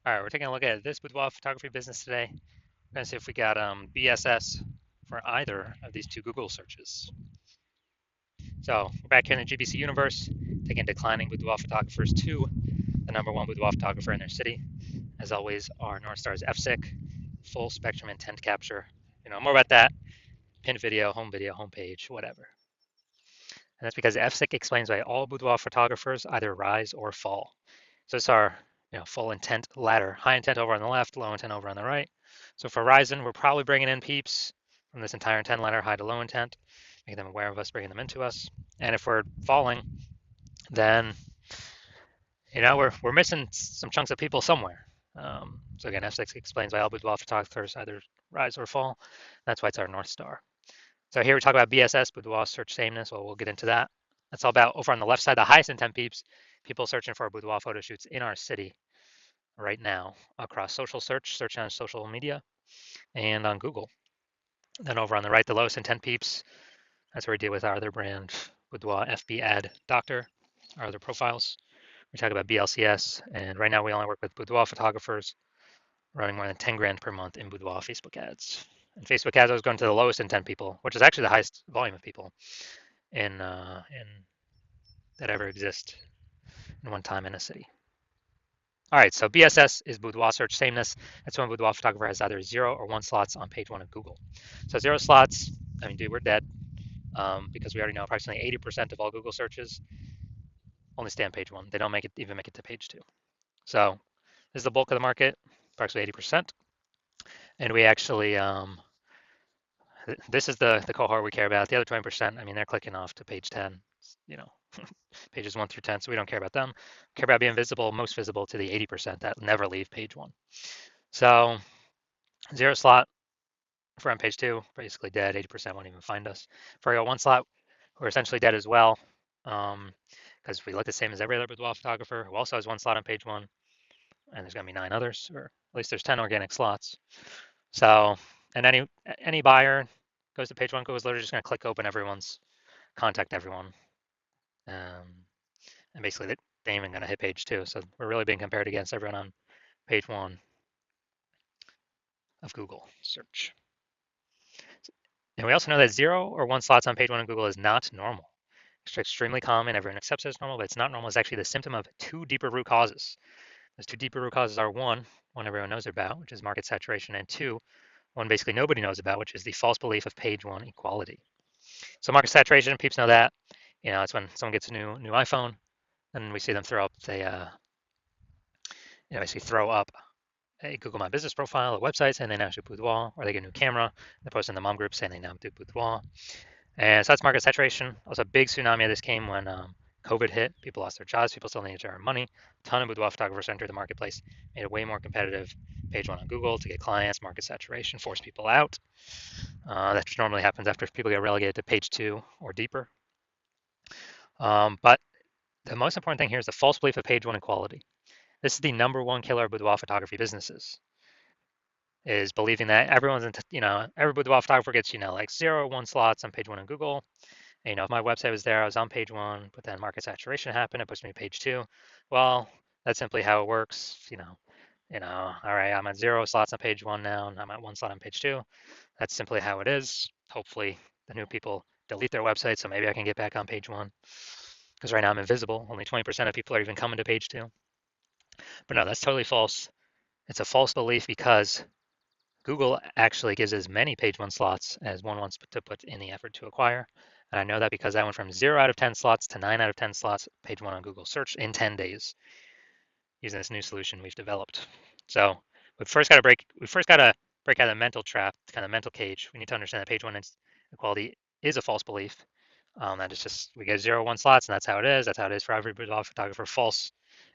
All right, we're taking a look at this boudoir photography business today. We're going to see if we got BSS for either of these two Google searches. So we're back here in the GBC universe, taking declining boudoir photographers to the #1 boudoir photographer in their city. As always, our North Star is FSIC, full spectrum intent capture. More about that, pinned video, homepage, whatever. And that's because FSIC explains why all boudoir photographers either rise or fall. So it's our full intent ladder. High intent over on the left, low intent over on the right. So for rising, we're probably bringing in peeps from this entire intent ladder, high to low intent, making them aware of us, bringing them into us. And if we're falling, then we're missing some chunks of people somewhere. So again, F6 explains why all boudoir photographers either rise or fall. That's why it's our North Star. So here we talk about BSS, boudoir search sameness. Well, we'll get into that. That's all about over on the left side, the highest intent peeps, people searching for boudoir photo shoots in our city right now across social search on social media, and on Google. Then over on the right, the lowest intent peeps, that's where we deal with our other brand, Boudoir FB Ad Doctor, our other profiles. We talk about BLCS, and right now we only work with boudoir photographers running more than 10 grand per month in boudoir Facebook ads. And Facebook ads, I was going to the lowest intent people, which is actually the highest volume of people in that ever exist in one time in a city. All right, so BSS is boudoir search sameness. That's when a boudoir photographer has either 0 or 1 slots on page 1 of Google. So 0 slots, dude, we're dead, because we already know approximately 80% of all Google searches only stay on page 1. They don't even make it to page 2. So this is the bulk of the market, approximately 80%. And we actually, this is the cohort we care about. The other 20%, they're clicking off to page 10, pages 1 through 10, so we don't care about them. We care about being visible, most visible to the 80% that never leave page 1. So 0 slot, if we're on page 2, basically dead, 80% won't even find us. For our 1 slot, we're essentially dead as well, because we look the same as every other boudoir photographer who also has 1 slot on page 1, and there's going to be 9 others, or at least there's 10 organic slots. So, and any buyer goes to page 1, Google's literally just going to click open everyone's, contact everyone, and basically they ain't even going to hit page 2. So we're really being compared against everyone on page 1 of Google search. And we also know that 0 or 1 slots on page 1 of Google is not normal. It's extremely common. Everyone accepts it as normal, but it's not normal. It's actually the symptom of 2 deeper root causes. Those 2 deeper root causes are one everyone knows about, which is market saturation, and 2, one basically nobody knows about, which is the false belief of page 1 equality. So market saturation, peeps know that. It's when someone gets a new iPhone, and we see them throw up basically throw up a Google My Business profile, a website saying they now shoot boudoir, or they get a new camera, they post in the mom group saying they now do boudoir. And so that's market saturation. Also, a big tsunami of this came when COVID hit. People lost their jobs. People still needed to earn money. A ton of boudoir photographers entered the marketplace, made it way more competitive. Page 1 on Google to get clients, market saturation, force people out. That normally happens after people get relegated to page 2 or deeper. But the most important thing here is the false belief of page 1 equality. This is the #1 killer of boudoir photography businesses, is believing that everyone's, every boudoir photographer gets, like 0 or 1 slots on page 1 on Google. And, if my website was there, I was on page 1, but then market saturation happened, it puts me to page 2. Well, that's simply how it works. All right, I'm at 0 slots on page 1 now, and I'm at 1 slot on page 2. That's simply how it is. Hopefully the new people delete their website, so maybe I can get back on page 1. Because right now I'm invisible. Only 20% of people are even coming to page 2. But no, that's totally false. It's a false belief because Google actually gives as many page 1 slots as one wants to put in the effort to acquire. And I know that because I went from 0 out of 10 slots to 9 out of 10 slots, page 1 on Google search in 10 days using this new solution we've developed. So we first got to break out of the mental trap, kind of mental cage. We need to understand that page 1 equality is a false belief. That is just, we get 0, 1 slots, and that's how it is. That's how it is for every boudoir photographer. False,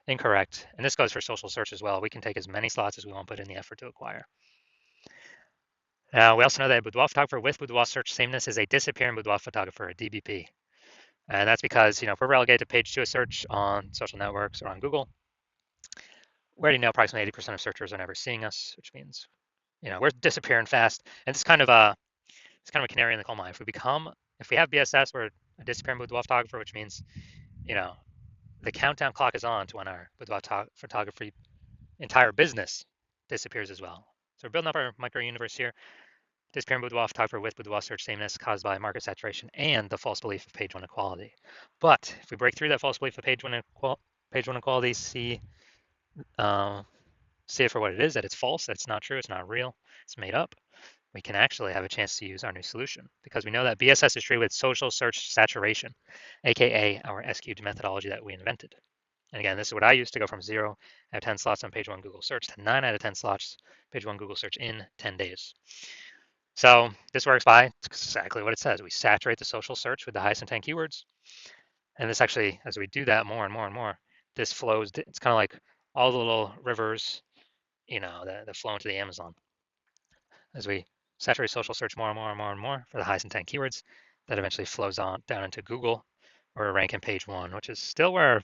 incorrect. And this goes for social search as well. We can take as many slots as we want to put in the effort to acquire. We also know that a boudoir photographer with boudoir search sameness is a disappearing boudoir photographer, a DBP. And that's because, if we're relegated to page 2 of search on social networks or on Google, we already know approximately 80% of searchers are never seeing us, which means, we're disappearing fast. And it's kind of a canary in the coal mine. If we have BSS, we're a disappearing boudoir photographer, which means, the countdown clock is on to when our boudoir photography entire business disappears as well. So we're building up our micro universe here. Disappearing boudoir photographer with boudoir search sameness caused by market saturation and the false belief of page one equality. But if we break through that false belief of page one equality, uh, see it for what it is, that it's false, that it's not true, it's not real, it's made up, we can actually have a chance to use our new solution because we know that BSS is treated with social search saturation, aka our S-cubed methodology that we invented. And again, this is what I use to go from 0 out of 10 slots on page one Google search to 9 out of 10 slots page one Google search in 10 days. So this works by exactly what it says. We saturate the social search with the highest intent keywords. And this actually, as we do that more and more and more, this flows, it's kind of like all the little rivers, that flow into the Amazon. As we saturate social search more and more and more and more for the highest intent keywords, that eventually flows on down into Google, where we rank in page one, which is still where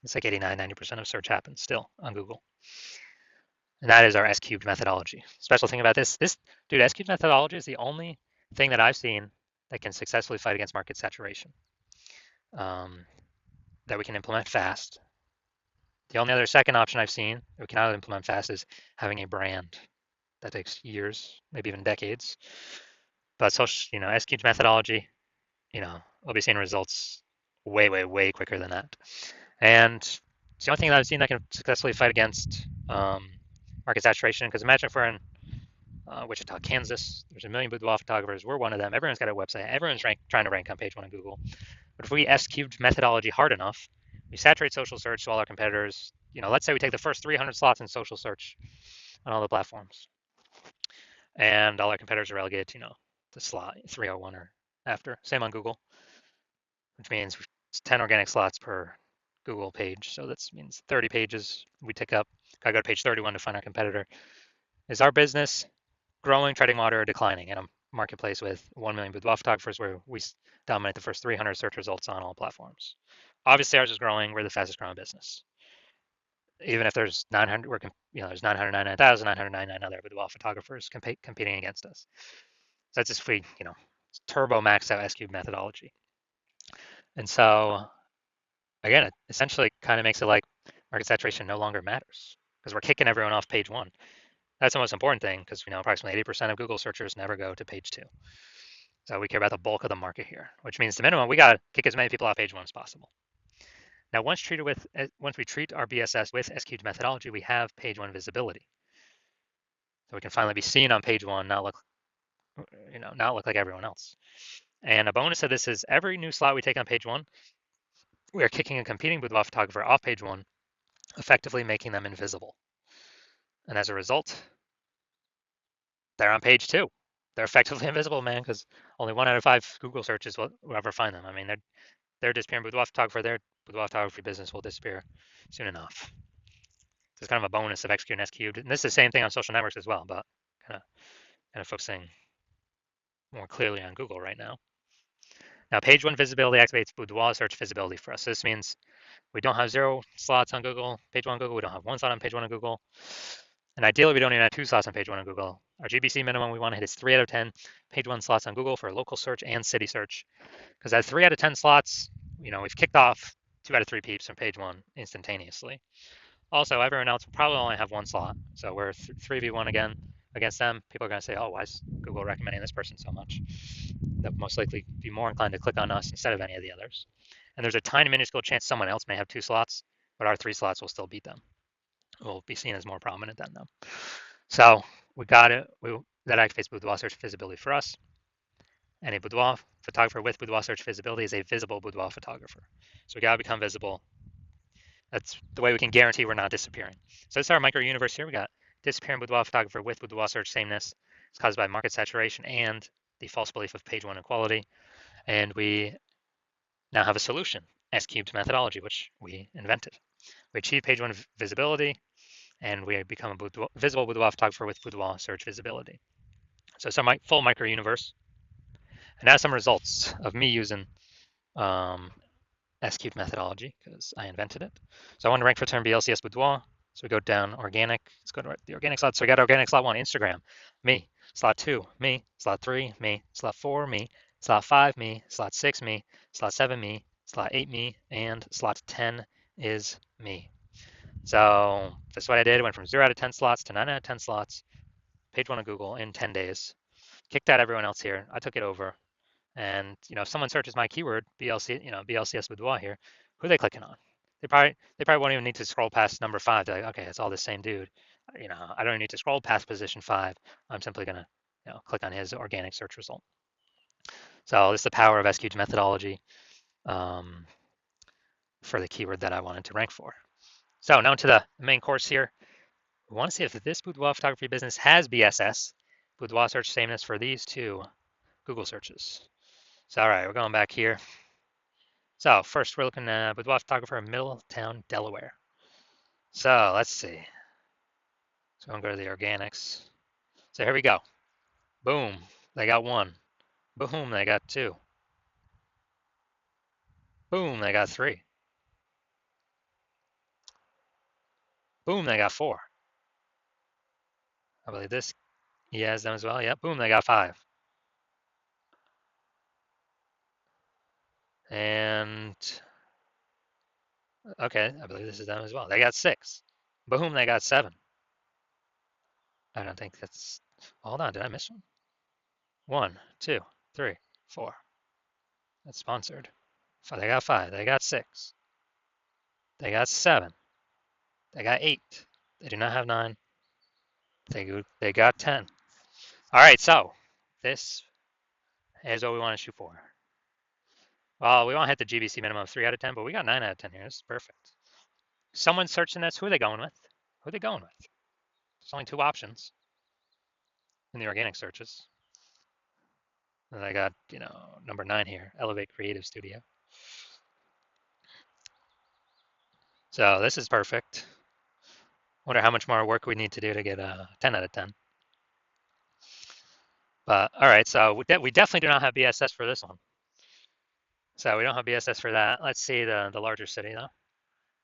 it's like 89, 90% of search happens still on Google. And that is our S-cubed methodology. Special thing about this, dude, S-cubed methodology is the only thing that I've seen that can successfully fight against market saturation, that we can implement fast. The only other second option I've seen that we cannot implement fast is having a brand. That takes years, maybe even decades. But social, S-cubed methodology, we'll be seeing results way, way, way quicker than that. And it's the only thing that I've seen that can successfully fight against market saturation. Because imagine if we're in Wichita, Kansas, there's a million boudoir photographers. We're one of them. Everyone's got a website. Everyone's trying to rank on page one on Google. But if we S-cubed methodology hard enough, we saturate social search to all our competitors. Let's say we take the first 300 slots in social search on all the platforms, and all our competitors are relegated to, the slot 301 or after. Same on Google, which means it's 10 organic slots per Google page. So that means 30 pages we tick up. Gotta go to page 31 to find our competitor. Is our business growing, treading water, or declining in a marketplace with 1 million boudoir photographers where we dominate the first 300 search results on all platforms? Obviously, ours is growing. We're the fastest growing business. Even if there's 900, there's 999,999 other boudoir photographers competing against us. So that's just if we, turbo max out S-cube methodology. And so, again, it essentially kind of makes it like market saturation no longer matters because we're kicking everyone off page one. That's the most important thing because we know approximately 80% of Google searchers never go to page two. So we care about the bulk of the market here, which means the minimum, we got to kick as many people off page one as possible. Now, once we treat our BSS with S-cubed methodology, we have page one visibility. So we can finally be seen on page one, not look like everyone else. And a bonus of this is every new slot we take on page one, we are kicking a competing boudoir photographer off page one, effectively making them invisible. And as a result, they're on page two. They're effectively invisible, man, because only 1 out of 5 Google searches will ever find them. I mean, they're disappearing boudoir photographer. Their boudoir photography business will disappear soon enough. So it's kind of a bonus of X-cubed and S-cubed. And this is the same thing on social networks as well, but kind of focusing more clearly on Google right now. Now, page one visibility activates boudoir search visibility for us. So this means we don't have 0 slots on Google, page one on Google. We don't have 1 slot on page one on Google. And ideally, we don't even have 2 slots on page one on Google. Our GBC minimum we want to hit is 3 out of 10 page one slots on Google for local search and city search. Because at 3 out of 10 slots, we've kicked off 2 out of 3 peeps from page one instantaneously. Also, everyone else will probably only have 1 slot. So we're 3v1 again against them. People are going to say, oh, why is Google recommending this person so much? They'll most likely be more inclined to click on us instead of any of the others. And there's a tiny minuscule chance someone else may have 2 slots, but our 3 slots will still beat them. We'll be seen as more prominent than them. So we got it. That activates boudoir search visibility for us. And a boudoir photographer with boudoir search visibility is a visible boudoir photographer. So we got to become visible. That's the way we can guarantee we're not disappearing. So this is our micro universe here. We got disappearing boudoir photographer with boudoir search sameness. It's caused by market saturation and the false belief of page one equality. And we now have a solution, S-cubed methodology, which we invented. We achieve page one visibility, and we become a visible boudoir photographer with boudoir search visibility. So it's our full micro universe. And now some results of me using S-cubed methodology because I invented it. So I want to rank for term BLCS boudoir. So we go down organic. Let's go to the organic slot. So we got organic slot 1, Instagram, me. Slot 2, me. Slot 3, me. Slot 4, me. Slot 5, me. Slot 6, me. Slot 7, me. Slot 8, me. And slot 10 is me. So that's what I did. Went from 0 out of 10 slots to 9 out of 10 slots, page one of Google in 10 days. Kicked out everyone else here. I took it over. And if someone searches my keyword BLC, BLCS Boudoir here, who are they clicking on? They probably won't even need to scroll past number 5. They're like, okay, it's all the same dude. I don't need to scroll past position 5. I'm simply gonna click on his organic search result. So this is the power of SQ's methodology um, for the keyword that I wanted to rank for. So now to the main course here. We want to see if this boudoir photography business has BSS, boudoir search sameness for these two Google searches. So all right, we're going back here. So first we're looking at boudoir photographer in Middletown, Delaware. So let's see. So I'm going to go to the organics. So here we go. Boom, they got 1. Boom, they got 2. Boom, they got 3. Boom, they got 4. I believe this he has them as well. Yep, boom, they got 5. And okay, I believe this is them as well. They got 6. Boom, they got 7. I don't think that's. Hold on, did I miss one? 1, 2, 3, 4. That's sponsored. They got 5. They got 6. They got 7. They got 8. They do not have 9. They got 10. All right, so this is what we want to shoot for. Well, we won't hit the GBC minimum of 3 out of 10, but we got 9 out of 10 here. This is perfect. Someone searching this, who are they going with? Who are they going with? There's only 2 options in the organic searches. And I got, number 9 here, Elevate Creative Studio. So this is perfect. Wonder how much more work we need to do to get a 10 out of 10. But all right, so we definitely do not have BSS for this one. So we don't have BSS for that. Let's see the larger city though.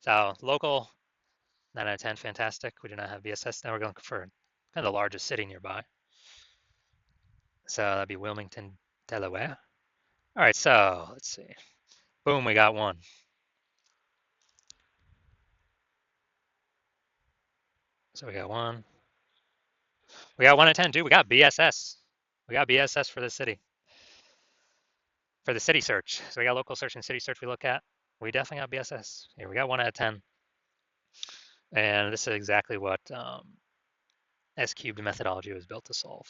So local, 9 out of 10, fantastic. We do not have BSS. Now we're going for kind of the largest city nearby. So that'd be Wilmington, Delaware. All right, so let's see. Boom, we got 1. So we got 1. We got 1 out of 10, dude. We got BSS. We got BSS for the city. For the city search. So we got local search and city search we look at. We definitely got BSS. Here we got 1 out of 10. And this is exactly what S-cubed methodology was built to solve.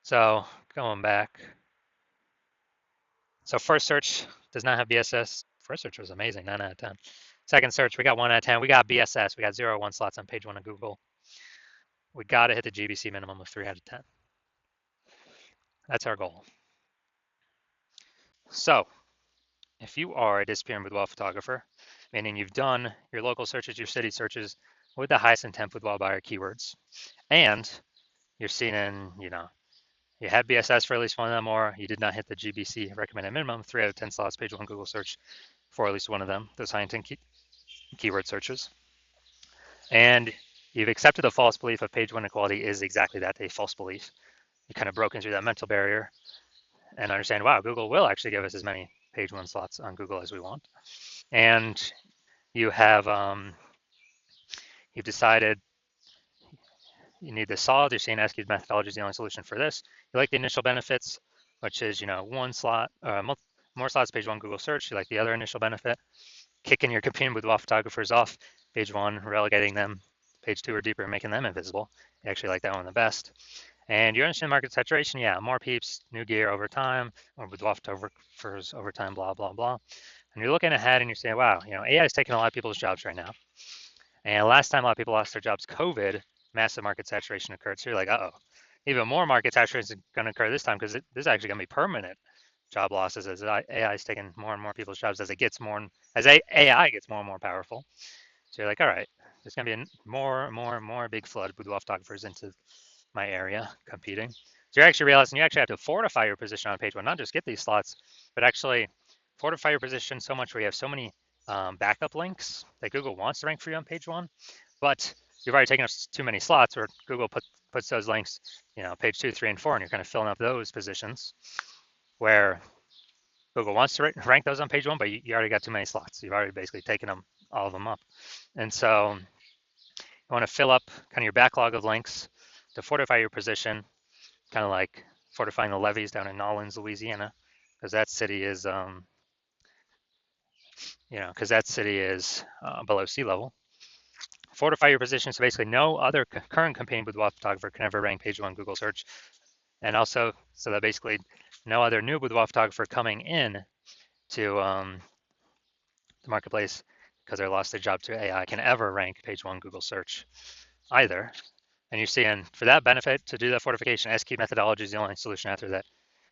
So going back. So first search does not have BSS. First search was amazing, 9 out of 10. Second search, we got 1 out of 10. We got BSS. We got 0 1 slots on page 1 of Google. We got to hit the GBC minimum of 3 out of 10. That's our goal. So if you are a disappearing boudoir photographer, meaning you've done your local searches, your city searches with the highest intent boudoir buyer keywords, and you're seeing you had BSS for at least one of them, or you did not hit the GBC recommended minimum, 3 out of 10 slots, page 1 Google search for at least one of them, those high intent keyword searches. And you've accepted the false belief of page 1 equality is exactly that, a false belief. You kind of broken through that mental barrier and understand, wow, Google will actually give us as many page 1 slots on Google as we want. And you have you've decided you need this solved. You're seeing SQ's methodology is the only solution for this. You like the initial benefits, which is 1 slot, more slots, page 1 Google search. You like the other initial benefit, kicking your competing boudoir photographers off page 1, relegating them page 2 or deeper, making them invisible. You actually like that one the best. And you're interested in market saturation, yeah, more peeps, new gear over time, more boudoir photographers over time, blah, blah, blah. And you're looking ahead and you're saying, wow, AI is taking a lot of people's jobs right now. And last time a lot of people lost their jobs, COVID, massive market saturation occurred. So you're like, uh-oh, even more market saturation is going to occur this time because this is actually going to be permanent job losses as AI is taking more and more people's jobs as AI gets more and more powerful. So you're like, all right, there's going to be more and more big flood of boudoir photographers into my area competing. So you're actually realizing you actually have to fortify your position on page 1, not just get these slots, but actually fortify your position so much where you have so many backup links that Google wants to rank for you on page 1, but you've already taken up too many slots where Google puts those links, page 2, 3, and 4, and you're kind of filling up those positions where Google wants to rank those on page 1, but you already got too many slots. You've already basically taken them all of them up. And so you want to fill up kind of your backlog of links to fortify your position, kind of like fortifying the levees down in Nolens, Louisiana, because that city is, below sea level. Fortify your position so basically no other current campaign boudoir photographer can ever rank page one Google search, and also so that basically no other new boudoir photographer coming in to the marketplace because they lost their job to AI can ever rank page one Google search either. And you see, and for that benefit, to do that fortification, SQ methodology is the only solution out there that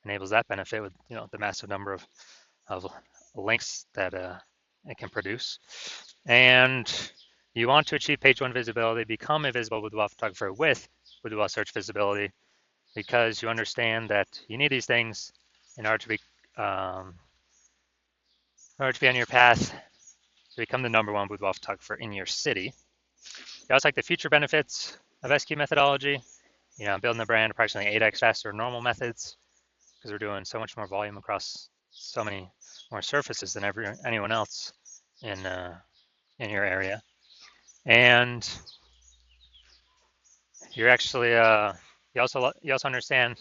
enables that benefit with the massive number of links that it can produce. And you want to achieve page one visibility, become a visible boudoir photographer with boudoir search visibility, because you understand that you need these things in order to be on your path to become the number one boudoir photographer in your city. You also like the future benefits of SQ methodology, building the brand approximately 8x faster than normal methods, because we're doing so much more volume across so many more surfaces than anyone else in your area. And you're actually you also understand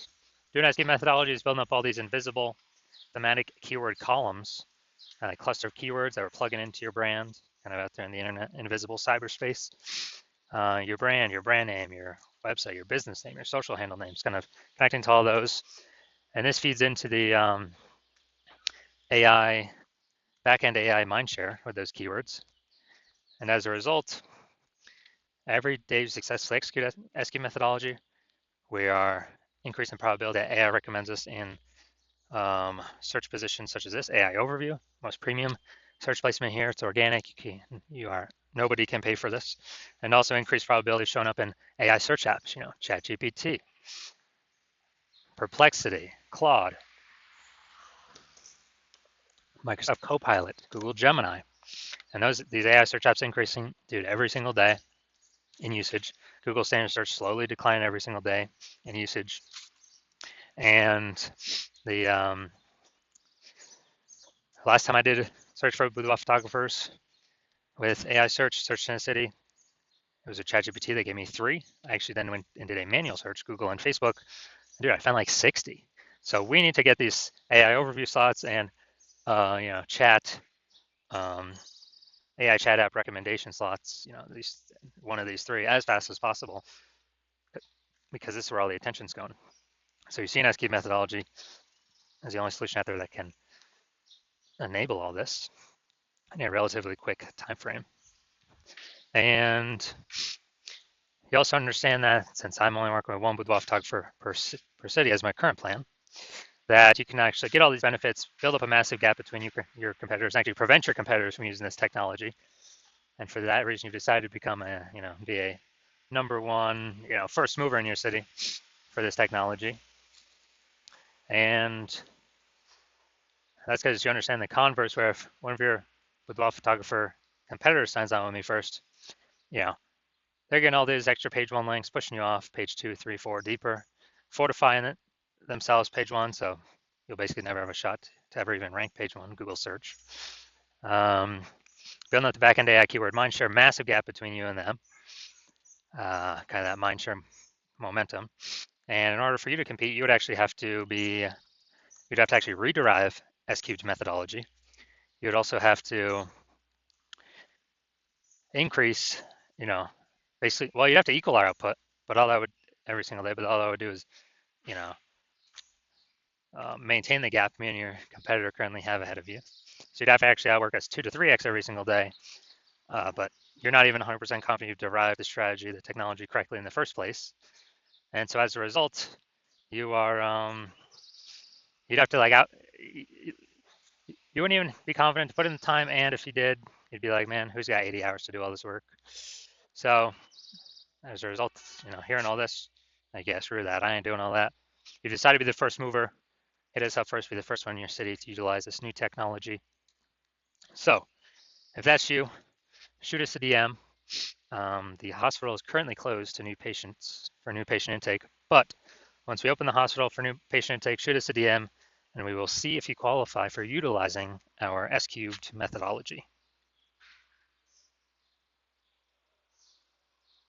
doing SQ methodology is building up all these invisible thematic keyword columns, a cluster of keywords that we're plugging into your brand, kind of out there in the internet, invisible cyberspace. Your brand name, your website, your business name, your social handle names, kind of connecting to all those. And this feeds into the AI, backend AI mindshare with those keywords. And as a result, every day you successfully execute SQ methodology, we are increasing the probability that AI recommends us in search positions such as this, AI overview, most premium search placement here. It's organic. Nobody can pay for this. And also increased probability of showing up in AI search apps, ChatGPT, Perplexity, Claude, Microsoft Copilot, Google Gemini. And these AI search apps increasing, dude, every single day in usage. Google standard search slowly declining every single day in usage. And the last time I did a search for boudoir photographers with AI search in a city, it was a ChatGPT that gave me 3. I actually then went and did a manual search, Google and Facebook. Dude, I found like 60. So we need to get these AI overview slots and chat AI chat app recommendation slots, one of these 3 as fast as possible, because this is where all the attention's going. So you're seeing SQ methodology as the only solution out there that can enable all this in a relatively quick time frame. And you also understand that since I'm only working with one boudoir photographer per city as my current plan, that you can actually get all these benefits, build up a massive gap between your competitors, and actually prevent your competitors from using this technology. And for that reason, you've decided to become be a number one, first mover in your city for this technology. And that's because you understand the converse, where if one of your boudoir photographer competitors signs on with me first, they're getting all these extra page one links, pushing you off page 2, 3, 4 deeper, fortifying it themselves page one, so you'll basically never have a shot to ever even rank page one Google search. Building up the backend AI keyword mindshare, massive gap between you and them, kind of that mindshare momentum. And in order for you to compete, you'd actually have to actually rederive SQ methodology. You'd also have to increase, basically, well, you'd have to equal our output, but all that would every single day, but all that would do is, maintain the gap me and your competitor currently have ahead of you. So you'd have to actually outwork us 2 to 3x every single day, but you're not even 100% confident you've derived the strategy, the technology correctly in the first place. And so as a result, you are, you'd have to you wouldn't even be confident to put in the time, and if you did, you'd be like, man, who's got 80 hours to do all this work? So as a result, hearing all this, I guess, screw that, I ain't doing all that. You decide to be the first mover, hit us up first, be the first one in your city to utilize this new technology. So if that's you, shoot us a DM. The hospital is currently closed to new patients for new patient intake, but once we open the hospital for new patient intake, shoot us a DM, and we will see if you qualify for utilizing our S-cubed methodology.